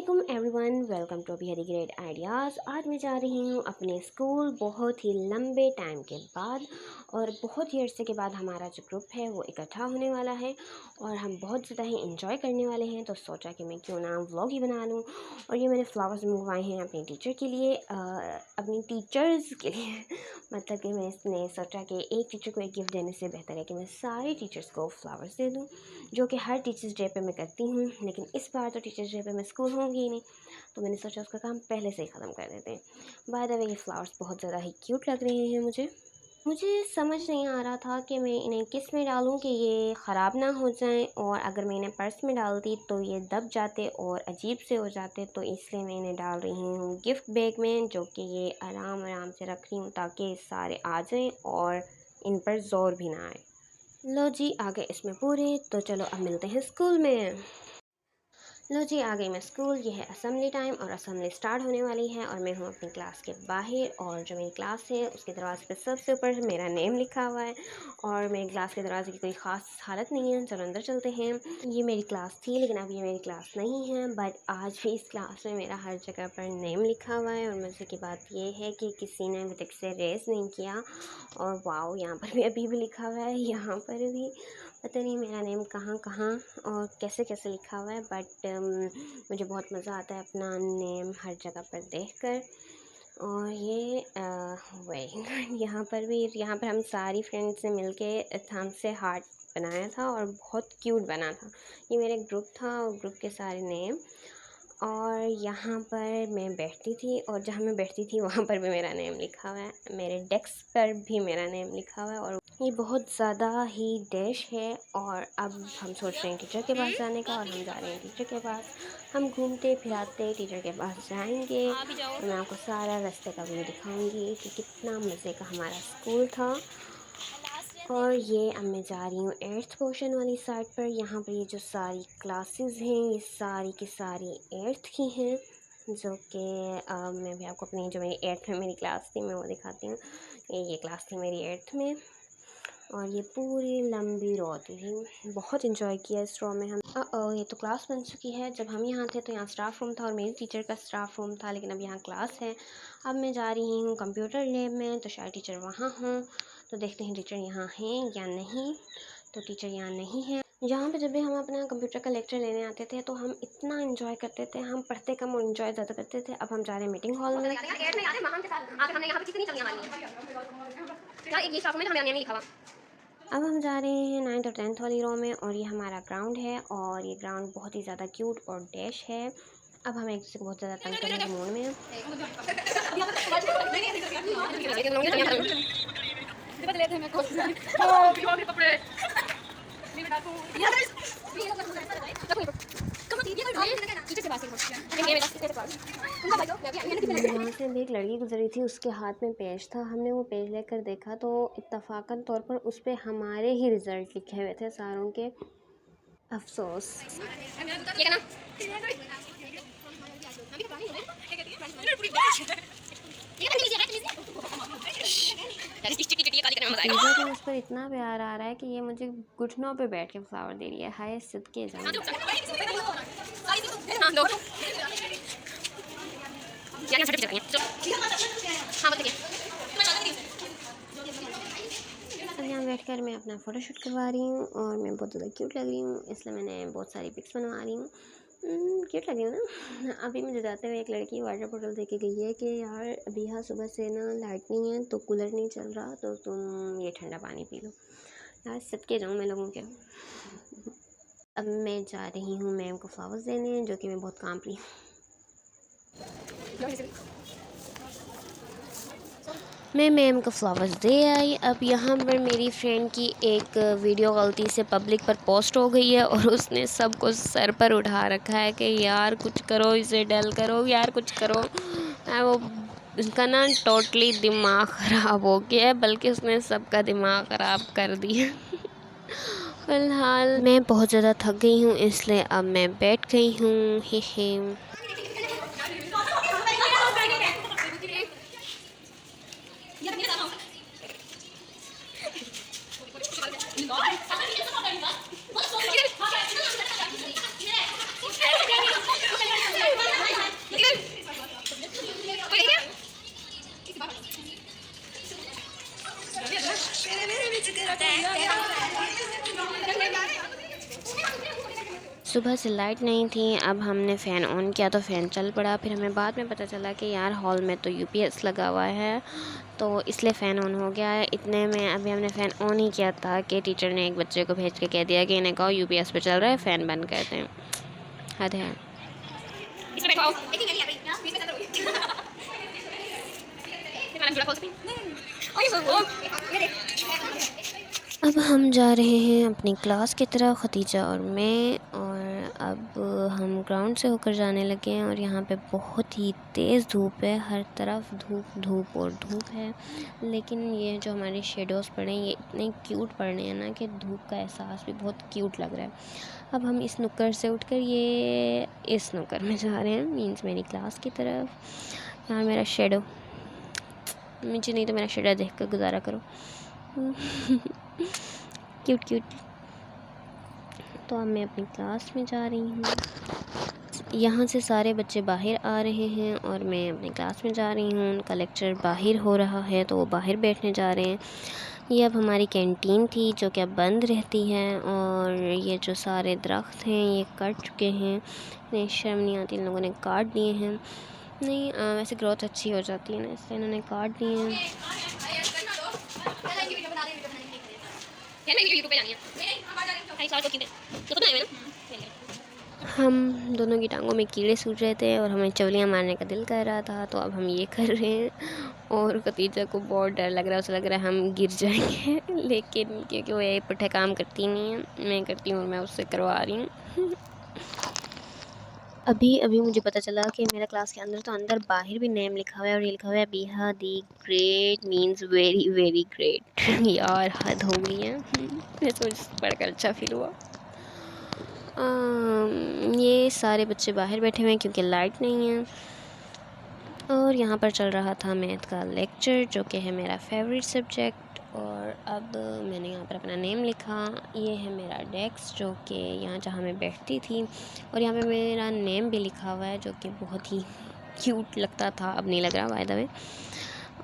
अस्सलामुअलैकुम everyone, welcome to अभी हरी great ideas. आज मैं जा रही हूँ अपने स्कूल बहुत ही लंबे टाइम के बाद और बहुत ही अरसे के बाद हमारा जो ग्रुप है वो इकट्ठा होने वाला है और हम बहुत ज़्यादा ही इंजॉय करने वाले हैं। तो सोचा कि मैं क्यों ना व्लॉग ही बना लूँ। और ये मैंने फ़्लावर्स मंगवाए हैं अपने टीचर के लिए, अपनी टीचर्स के लिए मतलब कि मैंने सोचा कि एक टीचर को एक गिफ्ट देने से बेहतर है कि मैं सारे टीचर्स को फ्लावर्स दे दूँ, जो कि हर टीचर्स डे पे मैं करती हूँ। लेकिन इस बार तो टीचर्स डे पे मैं स्कूल होंगी ही नहीं, तो मैंने सोचा उसका काम पहले से ही ख़त्म कर देते हैं। बाय द वे, ये फ्लावर्स बहुत ज़्यादा ही क्यूट लग रहे हैं मुझे समझ नहीं आ रहा था कि मैं इन्हें किस में डालूं कि ये ख़राब ना हो जाएं, और अगर मैं इन्हें पर्स में डालती तो ये दब जाते और अजीब से हो जाते। तो इसलिए मैं इन्हें डाल रही हूँ गिफ्ट बैग में, जो कि ये आराम आराम से रख रही हूँ ताकि सारे आ जाएं और इन पर ज़ोर भी ना आए। लो जी, आ गए इसमें पूरे। तो चलो अब मिलते हैं स्कूल में। लो जी, आ गई मैं स्कूल। ये है असेंबली टाइम और असेंबली स्टार्ट होने वाली है और मैं हूँ अपनी क्लास के बाहर। और जो मेरी क्लास है उसके दरवाजे पे सबसे ऊपर मेरा नेम लिखा हुआ है और मेरी क्लास के दरवाजे की कोई ख़ास हालत नहीं है। चलो अंदर चलते हैं। ये मेरी क्लास थी लेकिन अब ये मेरी क्लास नहीं है, बट आज भी इस क्लास में मेरा हर जगह पर नेम लिखा हुआ है। और मज़े की बात ये है कि किसी ने अभी तक से रेस नहीं किया। और वाओ, यहाँ पर भी अभी भी लिखा हुआ है, यहाँ पर भी पता नहीं मेरा नेम कहाँ कहाँ और कैसे कैसे लिखा हुआ है, बट मुझे बहुत मज़ा आता है अपना नेम हर जगह पर देखकर। और ये वही यहाँ पर हम सारी फ्रेंड्स ने मिलके थंब से हार्ट बनाया था और बहुत क्यूट बना था। ये मेरा ग्रुप था और ग्रुप के सारे नेम। और यहाँ पर मैं बैठती थी और जहाँ मैं बैठती थी वहाँ पर भी मेरा नेम लिखा हुआ है, मेरे डेस्क पर भी मेरा नेम लिखा हुआ है। और ये बहुत ज़्यादा ही डैश है। और अब हम सोच रहे हैं टीचर के पास जाने का, और हम जा रहे हैं टीचर के पास। हम घूमते फिराते टीचर के पास जाएंगे और मैं आपको सारा रास्ते का व्यू दिखाऊंगी कि कितना मज़े का हमारा स्कूल था। और ये अब मैं जा रही हूँ 8th पोर्शन वाली साइड पर। यहाँ पर ये जो सारी क्लासेस हैं ये सारी की सारी 8th की हैं, जो कि मैं भी आपको अपनी जो मेरी 8th में मेरी क्लास थी मैं वो दिखाती हूँ। ये क्लास थी मेरी 8th में और ये पूरी लंबी रो थी। बहुत इन्जॉय किया इस रो में हम। ये तो क्लास बन चुकी है। जब हम यहाँ थे तो यहाँ स्टाफ रूम था और मेरी टीचर का स्टाफ रूम था, लेकिन अब यहाँ क्लास है। अब मैं जा रही हूँ कंप्यूटर लैब में, तो शायद टीचर वहाँ हों। तो देखते हैं टीचर यहाँ हैं या नहीं। तो टीचर यहाँ नहीं है। जहाँ पे जब भी हम अपना कंप्यूटर का लेक्चर लेने आते थे तो हम इतना इन्जॉय करते थे, हम पढ़ते कम और इन्जॉय ज़्यादा करते थे। अब हम जा रहे हैं मीटिंग हॉल में। अब हम जा रहे हैं 9th और 10th वाली रो में और ये हमारा ग्राउंड है और ये ग्राउंड बहुत ही ज़्यादा क्यूट और डैश है। अब हम एक दूसरे को बहुत ज़्यादा तंग करने के मूड में हैं। यहाँ से भी एक लड़की गुजर रही थी, उसके हाथ में पेज था। हमने वो पेज लेकर देखा तो इत्तफाकन तौर पर उस पर हमारे ही रिज़ल्ट लिखे हुए थे सारों के। अफसोस। टीचर को उस पर इतना प्यार आ रहा है कि ये मुझे घुटनों पे बैठ के फ्लावर दे रही है। हाय सदके जाऊँ। अब यहाँ बैठ कर मैं अपना फ़ोटोशूट करवा रही हूँ और मैं बहुत ज़्यादा क्यूट लग रही हूँ, इसलिए मैंने बहुत सारी पिक्स बनवा रही हूँ। क्यूट लग रही हूँ ना। अभी मुझे जाते हुए एक लड़की वाटर बॉटल दे के गई है कि यार अभी यहाँ सुबह से ना लाइट नहीं है तो कूलर नहीं चल रहा, तो तुम ये ठंडा पानी पी लो। यार सदके जाऊँ मैं लोगों के। अब मैं जा रही हूँ मैम को फ्लावर्स देने, जो कि मैं बहुत कांप रही हूँ। मैं मैम को फ्लावर्स दे आई। अब यहाँ पर मेरी फ्रेंड की एक वीडियो गलती से पब्लिक पर पोस्ट हो गई है और उसने सबको सर पर उठा रखा है कि यार कुछ करो, इसे डल करो, यार कुछ करो। वो उसका ना टोटली दिमाग ख़राब हो गया है, बल्कि उसने सबका दिमाग ख़राब कर दिया। फ़िलहाल मैं बहुत ज़्यादा थक गई हूँ, इसलिए अब मैं बैठ गई हूँ। हे सुबह से लाइट नहीं थी, अब हमने फ़ैन ऑन किया तो फ़ैन चल पड़ा। फिर हमें बाद में पता चला कि यार हॉल में तो यूपीएस लगा हुआ है, तो इसलिए फ़ैन ऑन हो गया है। इतने में अभी हमने फ़ैन ऑन ही किया था कि टीचर ने एक बच्चे को भेज के कह दिया कि इन्हें कहो यूपीएस पे चल रहा है, फ़ैन बंद कर दें। हद है। अब हम जा रहे हैं अपनी क्लास की तरफ, खतीजा और मैं, और अब हम ग्राउंड से होकर जाने लगे हैं। और यहाँ पे बहुत ही तेज़ धूप है, हर तरफ धूप धूप और धूप है। लेकिन ये जो हमारे शेडोज़ पड़े हैं ये इतने क्यूट पड़ रहे हैं ना कि धूप का एहसास भी बहुत क्यूट लग रहा है। अब हम इस नुक्कड़ से उठकर ये इस नुक्कड़ में जा रहे हैं, मीन्स मेरी क्लास की तरफ। यहाँ मेरा शेडो, मुझे नहीं तो मेरा शेडो देख कर गुजारा करो। Cute cute. तो अब मैं अपनी क्लास में जा रही हूँ। यहाँ से सारे बच्चे बाहर आ रहे हैं और मैं अपनी क्लास में जा रही हूँ। उनका लेक्चर बाहर हो रहा है तो वो बाहर बैठने जा रहे हैं। ये अब हमारी कैंटीन थी जो कि अब बंद रहती है। और ये जो सारे दरख्त हैं ये कट चुके हैं, इन्हें शर्म नहीं आती, इन लोगों ने काट दिए हैं। नहीं वैसे ग्रोथ अच्छी हो जाती है ना, इसलिए इन्होंने काट दिए हैं। हम दोनों की टांगों में कीड़े सूट रहे थे और हमें चवलियाँ मारने का दिल कर रहा था, तो अब हम ये कर रहे हैं। और खतीजा को बहुत डर लग रहा है, उसे लग रहा है हम गिर जाएंगे। लेकिन क्योंकि वो ये पुट्ठे काम करती नहीं है, मैं करती हूँ और मैं उससे करवा रही हूँ। अभी अभी मुझे पता चला कि मेरा क्लास के अंदर तो अंदर बाहर भी नेम लिखा हुआ है और ये लिखा हुआ है बिहा the great means very very great. यार हद हो गई है। मैं सोच पढ़कर अच्छा फील हुआ। ये सारे बच्चे बाहर बैठे हुए हैं क्योंकि लाइट नहीं है। और यहाँ पर चल रहा था मैथ का लेक्चर जो कि है मेरा फेवरेट सब्जेक्ट। और अब मैंने यहाँ पर अपना नेम लिखा। ये है मेरा डेस्क जो कि यहाँ जहाँ मैं बैठती थी, और यहाँ पे मेरा नेम भी लिखा हुआ है जो कि बहुत ही क्यूट लगता था, अब नहीं लग रहा बाय द वे।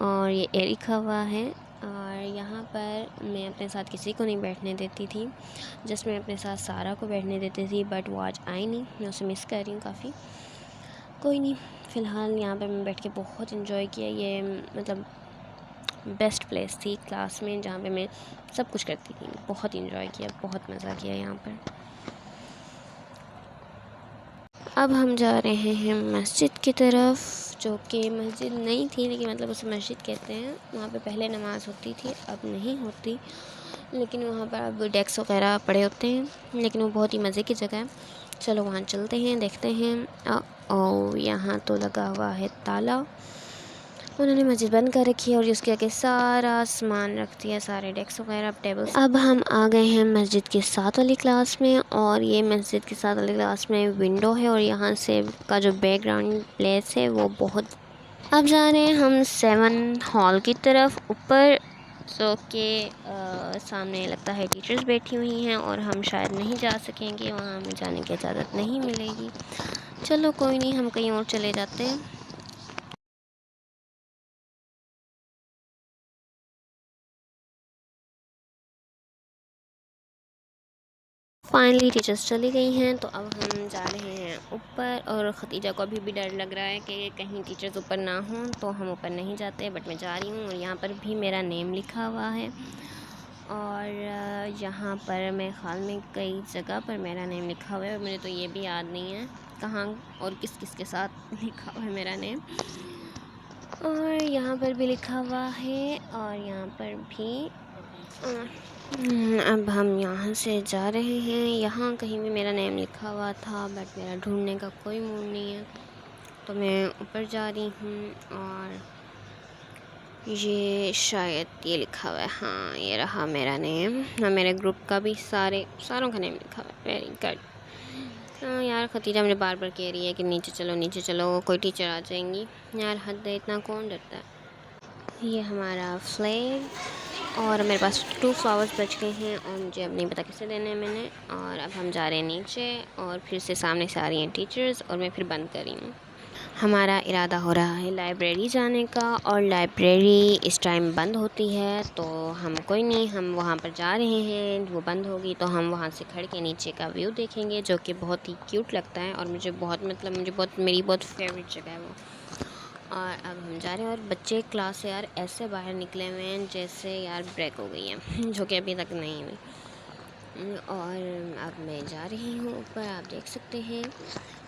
और ये ए लिखा हुआ है। और यहाँ पर मैं अपने साथ किसी को नहीं बैठने देती थी, जस्ट मैं अपने साथ सारा को बैठने देती थी, बट वो आज आई नहीं, मैं उसे मिस कर रही हूँ काफ़ी। कोई नहीं, फ़िलहाल यहाँ पर मैं बैठ के बहुत इन्जॉय किया। ये मतलब बेस्ट प्लेस थी क्लास में जहाँ पे मैं सब कुछ करती थी। बहुत इन्जॉय किया, बहुत मज़ा किया यहाँ पर। अब हम जा रहे हैं मस्जिद की तरफ, जो कि मस्जिद नहीं थी लेकिन मतलब उसे मस्जिद कहते हैं। वहाँ पे पहले नमाज़ होती थी, अब नहीं होती, लेकिन वहाँ पर अब डेस्क वगैरह पड़े होते हैं, लेकिन वो बहुत ही मज़े की जगह है। चलो वहाँ चलते हैं, देखते हैं। ओ यहाँ तो लगा हुआ है ताला। उन्होंने मस्जिद बंद कर रखी है और उसके आगे सारा सामान रख दिया, सारे डेस्क वगैरह, टेबल्स। अब हम आ गए हैं मस्जिद के साथ वाली क्लास में, और ये मस्जिद के साथ वाली क्लास में विंडो है और यहाँ से का जो बैकग्राउंड प्लेस है वो बहुत। अब जा रहे हैं हम 7 हॉल की तरफ ऊपर, जो कि सामने लगता है टीचर्स बैठी हुई हैं और हम शायद नहीं जा सकेंगे, वहाँ हमें जाने की इजाज़त नहीं मिलेगी। चलो कोई नहीं, हम कहीं और चले जाते हैं। फाइनली टीचर्स चली गई हैं, तो अब हम जा रहे हैं ऊपर। और ख़तीजा को अभी भी डर लग रहा है कि कहीं टीचर्स ऊपर ना हों, तो हम ऊपर नहीं जाते, बट मैं जा रही हूँ। और यहाँ पर भी मेरा नेम लिखा हुआ है, और यहाँ पर मेरे ख़्याल में कई जगह पर मेरा नेम लिखा हुआ है, और मुझे तो ये भी याद नहीं है कहाँ और किस किस के साथ लिखा हुआ है मेरा नेम। और यहाँ पर भी लिखा हुआ है, और यहाँ पर भी। अब हम यहाँ से जा रहे हैं। यहाँ कहीं भी मेरा नेम लिखा हुआ था, बट मेरा ढूंढने का कोई मूड नहीं है, तो मैं ऊपर जा रही हूँ। और ये शायद ये लिखा हुआ है, हाँ ये रहा मेरा नेम। हाँ, मेरे ग्रुप का भी सारों का नेम लिखा हुआ है। Very good. हाँ यार, खतीजा मुझे बार बार कह रही है कि नीचे चलो नीचे चलो, कोई टीचर आ जाएंगी। यार हद है, इतना कौन डरता है। ये हमारा फ्लैग, और मेरे पास 2 फ्लावर्स बच गए हैं और मुझे अब नहीं पता किसे देने हैं मैंने। और अब हम जा रहे हैं नीचे, और फिर से सामने से आ रही हैं टीचर्स और मैं फिर बंद कर रही हूँ। हमारा इरादा हो रहा है लाइब्रेरी जाने का, और लाइब्रेरी इस टाइम बंद होती है, तो हम कोई नहीं, हम वहाँ पर जा रहे हैं। वो बंद होगी तो हम वहाँ से खड़ के नीचे का व्यू देखेंगे, जो कि बहुत ही क्यूट लगता है और मुझे बहुत मेरी बहुत फेवरेट जगह है वो। और अब हम जा रहे हैं, और बच्चे क्लास से यार ऐसे बाहर निकले हुए हैं जैसे यार ब्रेक हो गई है जो कि अभी तक नहीं हुई। और अब मैं जा रही हूँ ऊपर, आप देख सकते हैं।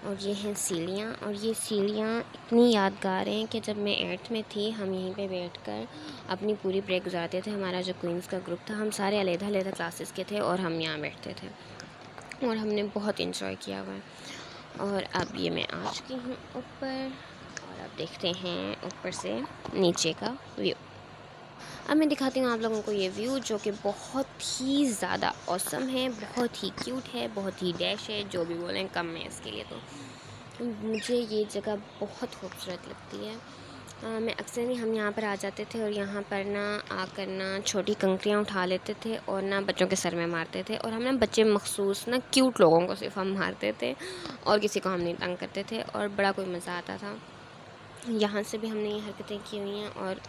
और ये हैं सीढ़ियाँ, और ये सीढ़ियाँ इतनी यादगार हैं कि जब मैं 8th में थी, हम यहीं पे बैठकर अपनी पूरी ब्रेक गुजारते थे। हमारा जो क्वींस का ग्रुप था, हम सारे अलग-अलग क्लासेस के थे और हम यहाँ बैठते थे, और हमने बहुत इंजॉय किया हुआ है। और अब ये मैं आ चुकी हूँ ऊपर, और अब देखते हैं ऊपर से नीचे का व्यू। अब मैं दिखाती हूँ आप लोगों को ये व्यू, जो कि बहुत ही ज़्यादा ऑसम है, बहुत ही क्यूट है, बहुत ही डैश है, जो भी बोलें कम है इसके लिए। तो मुझे ये जगह बहुत खूबसूरत लगती है। मैं अक्सर ही हम यहाँ पर आ जाते थे, और यहाँ पर ना आकर ना छोटी कंकरियाँ उठा लेते थे और ना बच्चों के सर में मारते थे। और हम ना बच्चे मखसूस ना क्यूट लोगों को सिर्फ हम मारते थे, और किसी को हम नहीं तंग करते थे, और बड़ा कोई मज़ा आता था। यहाँ से भी हमने ये हरकतें की हुई हैं, और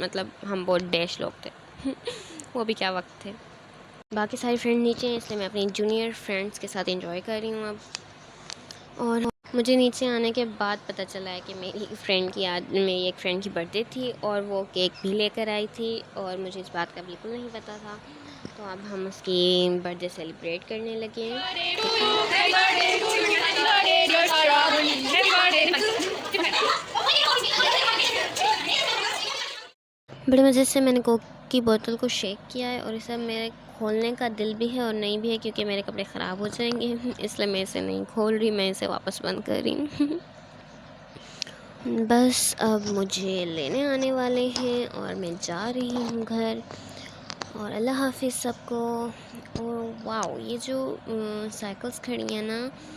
मतलब हम बहुत डैश लोग थे वो भी क्या वक्त थे। बाकी सारी फ्रेंड नीचे हैं, इसलिए मैं अपनी जूनियर फ्रेंड्स के साथ एंजॉय कर रही हूँ अब। और मुझे नीचे आने के बाद पता चला है कि मेरी एक फ्रेंड की बर्थडे थी, और वो केक भी लेकर आई थी, और मुझे इस बात का बिल्कुल नहीं पता था। तो अब हम उसकी बर्थडे सेलिब्रेट करने लगे हैं। बड़े मज़े से मैंने कोक की बोतल को शेक किया है, और इसे मेरे खोलने का दिल भी है और नहीं भी है, क्योंकि मेरे कपड़े ख़राब हो जाएंगे, इसलिए मैं इसे नहीं खोल रही, मैं इसे वापस बंद कर रही हूँ बस अब मुझे लेने आने वाले हैं, और मैं जा रही हूँ घर। और अल्लाह हाफिज़ सबको। और वाओ, ये जो साइकिल्स खड़ी हैं ना,